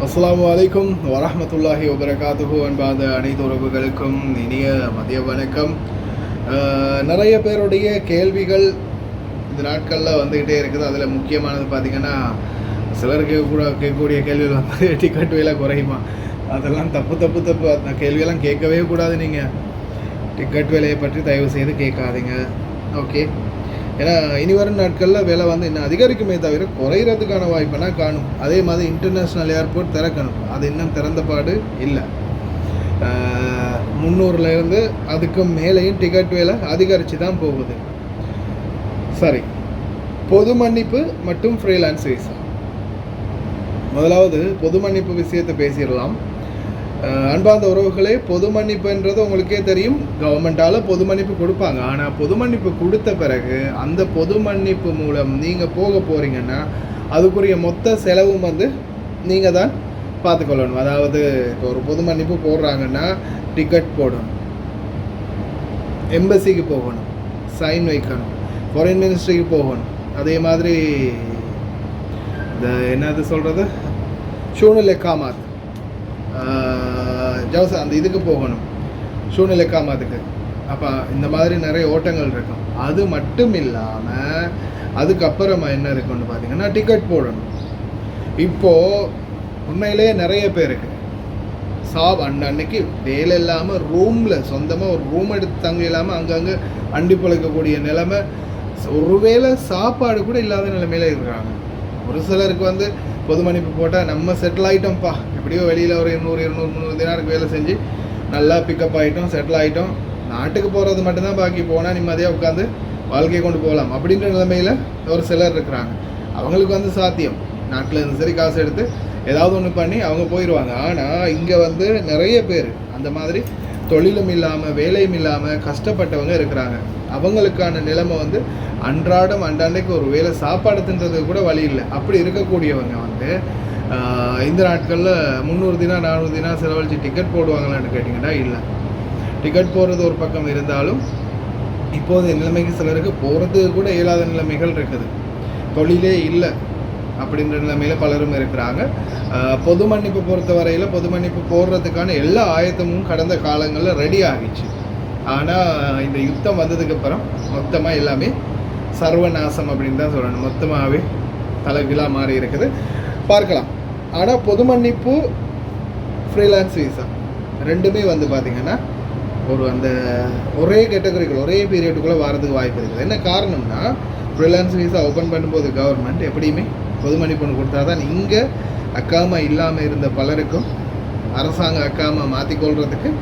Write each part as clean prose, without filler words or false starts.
அஸ்ஸலாமு அலைக்கும் வரஹ்மத்துல்லாஹி வபரகாத்துஹு. அன்பார்ந்த அனைத்து உறவுகளுக்கும் இனிய மதிய வணக்கம். நிறைய பேருடைய கேள்விகள் இந்த நாட்களில் வந்துக்கிட்டே இருக்குது. அதில் முக்கியமானது பார்த்திங்கன்னா, சிலருக்கு கூட கேட்கக்கூடிய கேள்விகள் வந்து டிக்கெட் விலை குறையுமா? அதெல்லாம் தப்பு. அந்த கேள்வியெல்லாம் கேட்கவே கூடாது. நீங்கள் டிக்கெட் விலையை பற்றி தயவு செய்து கேட்காதீங்க. ஓகே, ஏன்னா இனி வரும் நாட்களில் விலை வந்து இன்னும் அதிகரிக்குமே தவிர குறையிறதுக்கான வாய்ப்பெல்லாம் காணும். அதே மாதிரி இன்டர்நேஷ்னல் ஏர்போர்ட் திறக்கணும், அது இன்னும் திறந்த பாடு இல்லை. 300லேருந்து அதுக்கு மேலேயும் டிக்கெட் விலை அதிகரித்து தான் போகுது. சரி, பொது மன்னிப்பு மற்றும் ஃப்ரீலான்ஸ் விசா. முதலாவது பொது மன்னிப்பு விஷயத்தை பேசிடலாம். அன்பார்ந்த உறவுகளே, பொது மன்னிப்புன்றது உங்களுக்கே தெரியும், கவர்மெண்ட்டால் பொது மன்னிப்பு கொடுப்பாங்க. ஆனால் பொது மன்னிப்பு கொடுத்த பிறகு அந்த பொது மன்னிப்பு மூலம் நீங்கள் போக போகிறீங்கன்னா அதுக்குரிய மொத்த செலவும் வந்து நீங்கள் தான் பார்த்துக்கொள்ளணும். அதாவது இப்போ ஒரு பொது மன்னிப்பு போடுறாங்கன்னா டிக்கெட் போடணும், எம்பசிக்கு போகணும், சைன் வைக்கணும், ஃபாரின் மினிஸ்ட்ரிக்கு போகணும், அதே மாதிரி இந்த என்னது சொல்கிறது ஷூனுல் இகாமத் ஜவுசா அந்த இதுக்கு போகணும், ஷூனுல் இகாமத்துக்கு. அப்போ இந்த மாதிரி நிறைய ஓட்டங்கள் இருக்கும். அது மட்டும் இல்லாமல் அதுக்கப்புறமா என்ன இருக்குன்னு பார்த்தீங்கன்னா டிக்கெட் போடணும். இப்போது உண்மையிலே நிறைய பேருக்கு அன்னைக்கு வேலை இல்லாமல் ரூமில் சொந்தமாக ஒரு ரூம் எடுத்து தங்க இல்லாமல் அங்கங்கே அண்டி பிழைக்கக்கூடிய நிலைமை, ஒருவேளை சாப்பாடு கூட இல்லாத நிலைமையில் இருக்கிறாங்க. ஒரு சிலருக்கு வந்து பொது மன்னிப்பு போட்டால் நம்ம செட்டில் ஆகிட்டோம்ப்பா, எப்படியோ வெளியில் ஒரு 100, 200, 300 தினாருக்கு வேலை செஞ்சு நல்லா பிக்கப் ஆகிட்டோம், செட்டில் ஆகிட்டோம், நாட்டுக்கு போகிறது மட்டும்தான் பாக்கி, போனால் நிம்மதியாக உட்காந்து வாழ்க்கையை கொண்டு போகலாம் அப்படின்ற நிலைமையில் ஒரு சிலர் இருக்கிறாங்க. அவங்களுக்கு வந்து சாத்தியம், நாட்டில் இருந்து சரி காசு எடுத்து ஏதாவது ஒன்று பண்ணி அவங்க போயிடுவாங்க. ஆனால் இங்கே வந்து நிறைய பேர் அந்த மாதிரி தொழிலும் இல்லாமல் வேலையும் இல்லாமல் கஷ்டப்பட்டவங்க இருக்கிறாங்க. அவங்களுக்கான நிலைமை வந்து அன்றாடைக்கு ஒரு வேலை சாப்பாடு தின்றது கூட வழி இல்லை. அப்படி இருக்கக்கூடியவங்க வந்து இந்த நாட்களில் 300 தினார் 400 தினார் செலவழித்து டிக்கெட் போடுவாங்களான்னு கேட்டிங்கன்னா இல்லை. டிக்கெட் போடுறது ஒரு பக்கம் இருந்தாலும் இப்போது நிலைமைக்கு சிலருக்கு போகிறதுக்கு கூட இயலாத நிலைமைகள் இருக்குது. தொழிலே இல்லை அப்படின்ற நிலைமையில் பலரும் இருக்கிறாங்க. பொது மன்னிப்பு பொறுத்த வரையில் பொது மன்னிப்பு போடுறதுக்கான எல்லா ஆயத்தமும் கடந்த காலங்களில் ரெடி ஆகிடுச்சு. ஆனால் இந்த யுத்தம் வந்ததுக்கப்புறம் மொத்தமாக எல்லாமே சர்வநாசம் அப்படின்னு தான் சொல்லணும். மொத்தமாகவே தலைகீழாக மாறி இருக்குது, பார்க்கலாம். ஆனால் பொது மன்னிப்பு ஃப்ரீலான்ஸ் விசா ரெண்டுமே வந்து பார்த்திங்கன்னா ஒரு அந்த ஒரே கேட்டகரிக்குள்ள ஒரே பீரியடுக்குள்ளே வரதுக்கு வாய்ப்பு இருக்குது. என்ன காரணம்னா, ஃப்ரீலான்ஸ் விசா ஓப்பன் பண்ணும்போது கவர்மெண்ட் எப்படியுமே பொது மன்னிப்பு கொடுத்தா தான் இங்கே அக்காமா இல்லாமல் இருந்த பலருக்கும் அரசாங்க அக்காமா மாற்றிக்கொள்கிறதுக்கு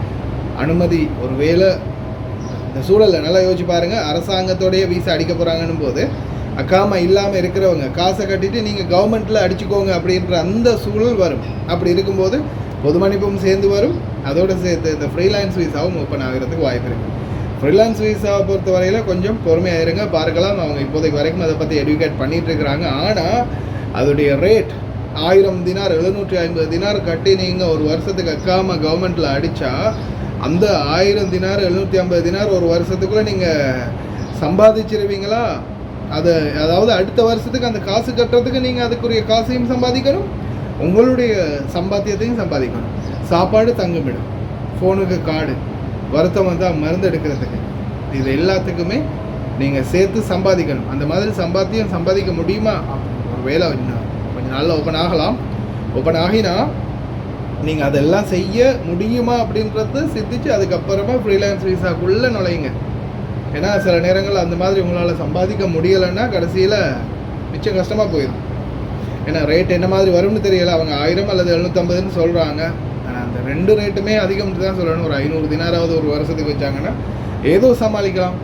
அனுமதி. ஒரு வேளை இந்த சூழலில் நல்லா யோசிச்சு பாருங்கள், அரசாங்கத்தோடைய விசா அடிக்க போகிறாங்கன்னும் போது அக்காமா இல்லாமல் இருக்கிறவங்க காசை கட்டிட்டு நீங்கள் கவர்மெண்ட்டில் அடிச்சுக்கோங்க அப்படின்ற அந்த சூழல் வரும். அப்படி இருக்கும்போது பொது மன்னிப்பும் சேர்ந்து வரும், அதோடு சேர்த்து இந்த ஃப்ரீலான்ஸ் விசாவும் ஓப்பன் ஆகிறதுக்கு வாய்ப்பு இருக்குது. ஃப்ரீலான்ஸ் விசாவை பொறுத்த வரையில் கொஞ்சம் பொறுமையாக இருங்க, பார்க்கலாம். அவங்க இப்போதைக்கு வரைக்கும் அதை பற்றி எடுக்கேட் பண்ணிகிட்டு இருக்கிறாங்க. ஆனால் அதோடைய ரேட் 1000 தினார் 750 தினார் கட்டி நீங்கள் ஒரு வருஷத்துக்கு அக்காமல் கவர்மெண்ட்டில் அடித்தா அந்த 1000 தினார் 750 தினார் ஒரு வருஷத்துக்குள்ளே நீங்கள் சம்பாதிச்சிருவீங்களா? அதாவது அடுத்த வருஷத்துக்கு அந்த காசு கட்டுறதுக்கு நீங்கள் அதுக்குரிய காசையும் சம்பாதிக்கணும், உங்களுடைய சம்பாத்தியத்தையும் சம்பாதிக்கணும். சாப்பாடு, தங்குமிடம், ஃபோனுக்கு கார்டு, வருத்தம் வந்தால் மருந்து எடுக்கிறதுக்கு, இது எல்லாத்துக்குமே நீங்கள் சேர்த்து சம்பாதிக்கணும். அந்த மாதிரி சம்பாதிக்க முடியுமா? ஒரு வேலை இன்னும் கொஞ்சம் நாளில் ஓப்பன் ஆகலாம். ஓப்பன் ஆகினா நீங்கள் அதெல்லாம் செய்ய முடியுமா அப்படின்றது சிந்திச்சு அதுக்கப்புறமா ஃப்ரீலான்ஸ் விசாக்குள்ளே நுழையுங்க. ஏன்னா சில நேரங்கள் அந்த மாதிரி உங்களால் சம்பாதிக்க முடியலைன்னா கடைசியில் மிச்சம் கஷ்டமாக போயிடும். ஏன்னா ரேட் என்ன மாதிரி வரும்னு தெரியலை. அவங்க 1000 அல்லது 750ன்னு சொல்கிறாங்க. ஆனால் அந்த ரெண்டு ரேட்டுமே அதிகம்னு தான் சொல்லணும். ஒரு 500 தினாராவது ஒரு வருஷத்துக்கு வச்சாங்கன்னா ஏதோ சமாளிக்கலாம்,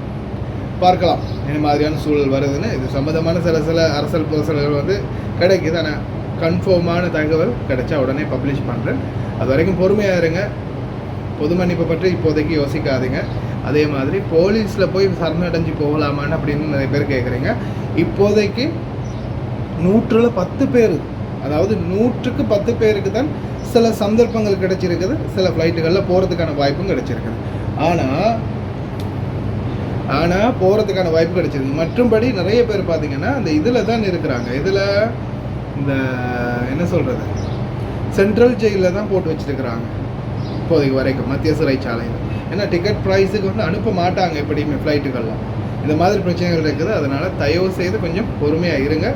பார்க்கலாம் என்ன மாதிரியான சூழல் வருதுன்னு. இது சம்மந்தமான சில அரசல் புரசல்கள் வந்து கிடைக்குது. ஆனால் கன்ஃபார்மான தகவல் கிடைச்சா உடனே பப்ளிஷ் பண்ணுறேன். அது வரைக்கும் பொறுமையாக இருங்க. பொது மன்னிப்பை பற்றி இப்போதைக்கு யோசிக்காதீங்க. அதே மாதிரி போலீஸில் போய் சரணடைஞ்சு போகலாமான்னு அப்படின்னு நிறைய பேர் கேட்குறீங்க. இப்போதைக்கு 110 பேர், அதாவது 100க்கு 10 பேருக்கு தான் சில சந்தர்ப்பங்கள் கிடைச்சிருக்குது, சில ஃப்ளைட்டுகளில் போகிறதுக்கான வாய்ப்பும் கிடைச்சிருக்குது. ஆனால் போகிறதுக்கான வாய்ப்பு கிடைச்சிருக்கு. மற்றும்படி நிறைய பேர் பார்த்திங்கன்னா அந்த இதில் தான் இருக்கிறாங்க. இதில் இந்த என்ன சொல்கிறது சென்ட்ரல் ஜெயிலில் தான் போட்டு வச்சுருக்கிறாங்க இப்போதைக்கு வரைக்கும் மத்திய சிறைச்சாலையில். ஏன்னா டிக்கெட் ப்ரைஸுக்கு வந்து அனுப்ப மாட்டாங்க எப்படியுமே ஃப்ளைட்டுக்கெல்லாம். இந்த மாதிரி பிரச்சனைகள் இருக்குது. அதனால் தயவு செய்து கொஞ்சம் பொறுமையாக இருங்க.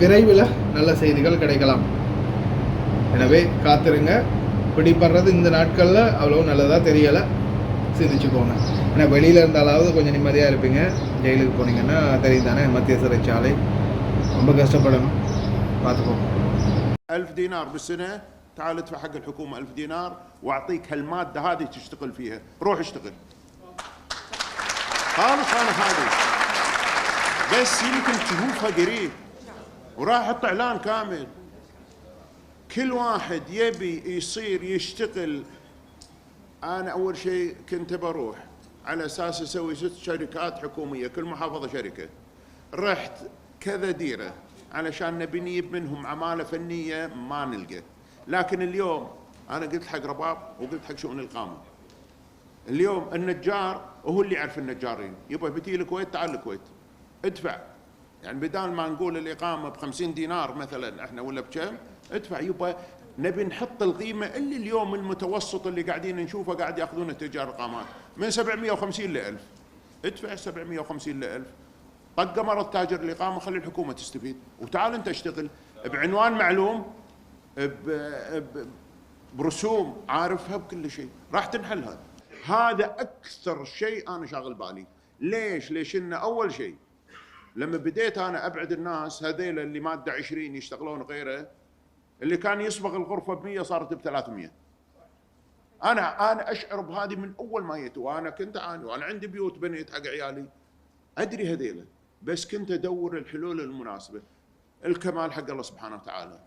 விரைவில் நல்ல செய்திகள் கிடைக்கலாம். எனவே காத்திருங்க. பிடிப்படுறது இந்த நாட்களில் அவ்வளோ நல்லதாக தெரியலை, சிந்திச்சுக்கோங்க. ஏன்னா வெளியில் இருந்தாலாவது கொஞ்சம் நிம்மதியாக இருப்பீங்க. ஜெயிலுக்கு போனீங்கன்னா தெரியும் தானே, மத்திய சிறைச்சாலை ரொம்ப கஷ்டப்படணும். பார்த்துக்கோங்க. 1000 دينار بالسنة، تعال ادفع حق الحكومة 1000 دينار واعطيك هالمادة هذه تشتغل فيها، روح اشتغل. خالص انا هذه بس يمكن تشوفها قريب، وراح احط اعلان كامل كل واحد يبي يصير يشتغل. انا اول شيء كنت بروح على اساس اسوي 6 شركات حكومية، كل محافظة شركة. رحت كذا ديرة علشان نبي نجيب منهم عمالة فنية ما نلقى. لكن اليوم أنا قلت حق رباب وقلت حق شؤون الإقامة، اليوم النجار وهو اللي يعرف النجارين، يبغى بتي الكويت تعال الكويت ادفع. يعني بدال ما نقول الإقامة ب50 دينار مثلا احنا ولا بكم، ادفع. يبغى نبي نحط القيمة اللي اليوم المتوسط اللي قاعدين نشوفه قاعد ياخذون تجار إقامات من 750 ل 1000. ادفع 750 ل 1000. طق مرض تاجر الإقامة، خلي الحكومة تستفيد، وتعال أنت اشتغل بعنوان معلوم، برسوم عارفها، بكل شيء راح تنحل. هذا أكثر شيء أنا شاغل بالي. ليش إن أول شيء لما بديت أنا أبعد الناس هذيل اللي مادة 20 يشتغلون غيره، اللي كان يصبغ الغرفة ب100 صارت ب300. أنا أشعر بهذه من أول ما جيت، وأنا كنت أعاني، وأنا عندي بيوت بنيت حق عيالي، أدري هذيله، بس كنت أدور الحلول المناسبة. الكمال حق الله سبحانه وتعالى.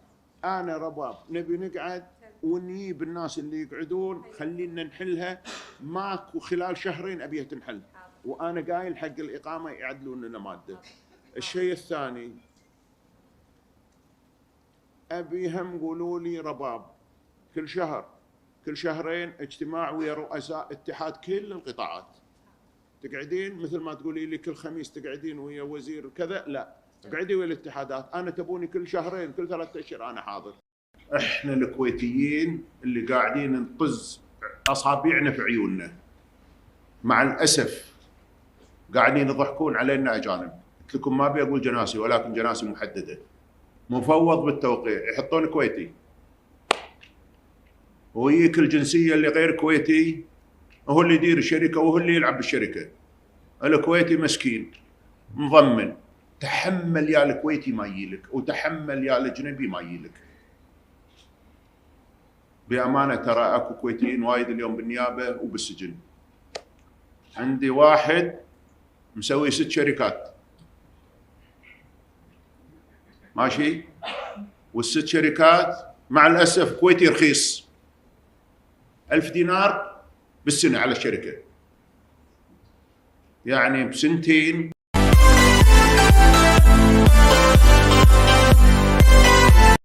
أنا رباب نبي نقعد ونجيب الناس اللي يقعدون، خلينا نحلها ماكو خلال شهرين أبيها تنحل. وأنا قايل حق الإقامة يعدلون لنا مادة. الشيء الثاني أبيهم قولوا لي رباب كل شهر كل شهرين اجتماع ويا رؤساء اتحاد كل القطاعات، تقعدين مثل ما تقولي لي كل خميس تقعدين ويا وزير كذا، لا اقعدي ويا الاتحادات. انا تبوني كل شهرين كل 3 اشهر انا حاضر. احنا الكويتيين اللي قاعدين نطز اصابعنا في عيوننا، مع الاسف قاعدين يضحكون علينا اجانب. قلت لكم ما ابي اقول جناسي، ولكن جناسي محدده، مفوض بالتوقيع، يحطون كويتي ويجيك الجنسيه اللي غير كويتي هو اللي يدير الشركة وهو اللي يلعب بالشركة. الكويتي مسكين مضمن، تحمل يا الكويتي ما يجيلك، وتحمل يا الاجنبي ما يجيلك. بأمانة ترى اكو كويتيين وايد اليوم بالنيابة وبالسجن. عندي واحد مسوي 6 شركات ماشي، وال6 شركات مع الأسف كويتي رخيص، 1000 دينار بالسنة على الشركة، يعني بسنتين